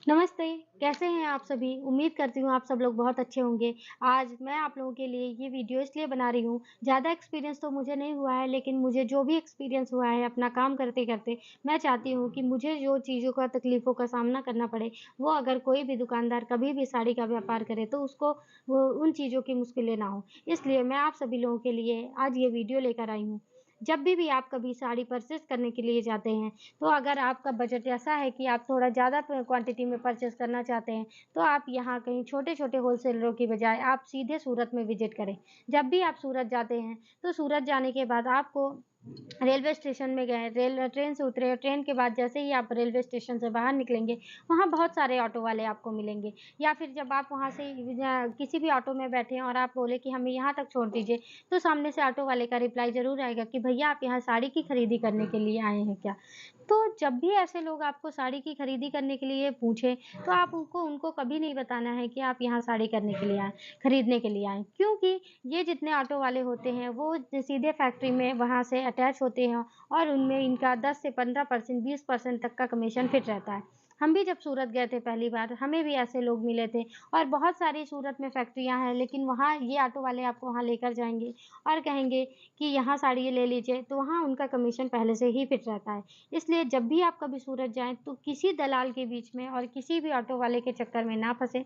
नमस्ते, कैसे हैं आप सभी? उम्मीद करती हूँ आप सब लोग बहुत अच्छे होंगे। आज मैं आप लोगों के लिए ये वीडियो इसलिए बना रही हूँ, ज़्यादा एक्सपीरियंस तो मुझे नहीं हुआ है, लेकिन मुझे जो भी एक्सपीरियंस हुआ है अपना काम करते-करते, मैं चाहती हूँ कि मुझे जो चीज़ों का तकलीफ़ों का सामना करना पड़े, वो अगर कोई भी दुकानदार कभी भी साड़ी का व्यापार करे, तो उसको वो उन चीज़ों की मुश्किलें ना हों। इसलिए मैं आप सभी लोगों के लिए आज ये वीडियो लेकर आई हूँ। जब भी आप कभी साड़ी परचेज़ करने के लिए जाते हैं, तो अगर आपका बजट ऐसा है कि आप थोड़ा ज़्यादा क्वांटिटी में परचेज़ करना चाहते हैं, तो आप यहाँ कहीं छोटे-छोटे होलसेलरों की बजाय आप सीधे सूरत में विज़िट करें। जब भी आप सूरत जाते हैं, तो सूरत जाने के बाद आपको रेलवे स्टेशन में गए, रेल ट्रेन से उतरे, ट्रेन के बाद जैसे ही आप रेलवे स्टेशन से बाहर निकलेंगे, वहाँ बहुत सारे ऑटो वाले आपको मिलेंगे। या फिर जब आप वहाँ से किसी भी ऑटो में बैठे और आप बोले कि हमें यहाँ तक छोड़ दीजिए, तो सामने से ऑटो वाले का रिप्लाई ज़रूर आएगा कि भैया आप यहाँ साड़ी की खरीदी करने के लिए आए हैं क्या? तो जब भी ऐसे लोग आपको साड़ी की खरीदी करने के लिए पूछें, तो आप उनको कभी नहीं बताना है कि आप यहाँ साड़ी करने के लिए आए खरीदने के लिए आए। क्योंकि ये जितने ऑटो वाले होते हैं, वो सीधे फैक्ट्री में वहाँ से अटैच होते हैं और उनमें इनका 10 से 15% 20% तक का कमीशन फिट रहता है। हम भी जब सूरत गए थे पहली बार, हमें भी ऐसे लोग मिले थे और बहुत सारी सूरत में फैक्ट्रियाँ हैं, लेकिन वहाँ ये ऑटो वाले आपको वहाँ लेकर जाएँगे और कहेंगे कि यहाँ साड़ी ले लीजिए, तो वहाँ उनका कमीशन पहले से ही फिट रहता है। इसलिए जब भी आप कभी सूरत जाएँ, तो किसी दलाल के बीच में और किसी भी ऑटो वाले के चक्कर में ना फँसें।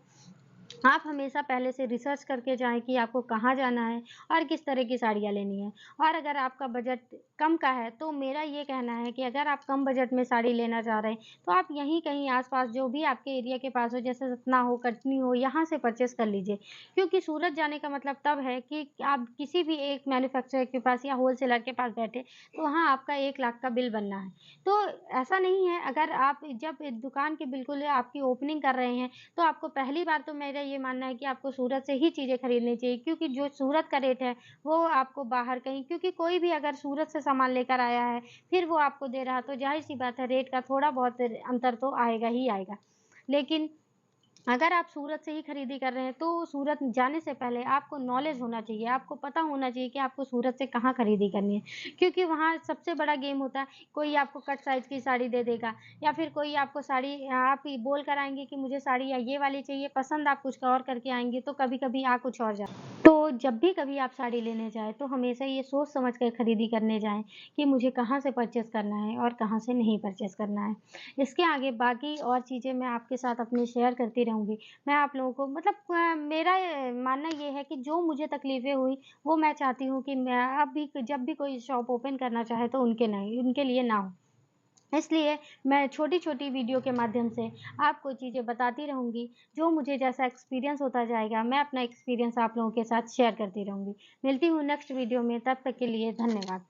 आप हमेशा पहले से रिसर्च करके जाएँ कि आपको कहाँ जाना है और किस तरह की साड़ियाँ लेनी है। और अगर आपका बजट कम का है, तो मेरा ये कहना है कि अगर आप कम बजट में साड़ी लेना चाह रहे हैं, तो आप यहीं कहीं आस-पास जो भी आपके एरिया के पास हो, जैसे सतना हो, कटनी हो, यहाँ से परचेज़ कर लीजिए। क्योंकि सूरत जाने का मतलब तब है कि आप किसी भी एक मैन्युफैक्चरर के पास या होलसेलर के पास बैठे, तो वहाँ आपका 1 लाख का बिल बनना है। तो ऐसा नहीं है, अगर आप जब दुकान की बिल्कुल आपकी ओपनिंग कर रहे हैं, तो आपको पहली बार तो मेरा ये मानना है कि आपको सूरत से ही चीज़ें खरीदनी चाहिए, क्योंकि जो सूरत का रेट है, वो आपको बाहर कहीं, क्योंकि कोई भी अगर सूरत से सामान लेकर आया है, फिर वो आपको दे रहा है, तो ज़ाहिर-सी बात है रेट का थोड़ा बहुत अंतर तो आएगा ही आएगा। लेकिन अगर आप सूरत से ही खरीदी कर रहे हैं, तो सूरत जाने से पहले आपको नॉलेज होना चाहिए, आपको पता होना चाहिए कि आपको सूरत से कहाँ खरीदी करनी है। क्योंकि वहाँ सबसे बड़ा गेम होता है, कोई आपको कट साइज़ की साड़ी दे देगा या फिर कोई आपको साड़ी आप ही बोल कर आएँगे कि मुझे साड़ी या ये वाली चाहिए, पसंद आप कुछ और करके आएँगे, तो कभी-कभी आ कुछ और जाता है। तो जब भी कभी आप साड़ी लेने जाएँ, तो हमेशा ये सोच समझ कर खरीदी करने जाएँ कि मुझे कहाँ से परचेज़ करना है और कहाँ से नहीं परचेज़ करना है। इसके आगे बाकी और चीज़ें मैं आपके साथ अपनी शेयर करती रहूँगी। मैं आप लोगों को मतलब मेरा मानना ये है कि जो मुझे तकलीफ़ें हुई, वो मैं चाहती हूँ कि मैं अब भी जब भी कोई शॉप ओपन करना चाहे, तो उनके लिए ना हो। इसलिए मैं छोटी-छोटी वीडियो के माध्यम से आपको चीज़ें बताती रहूँगी, जो मुझे जैसा एक्सपीरियंस होता जाएगा, मैं अपना एक्सपीरियंस आप लोगों के साथ शेयर करती रहूँगी। मिलती हूँ नेक्स्ट वीडियो में, तब तक के लिए धन्यवाद।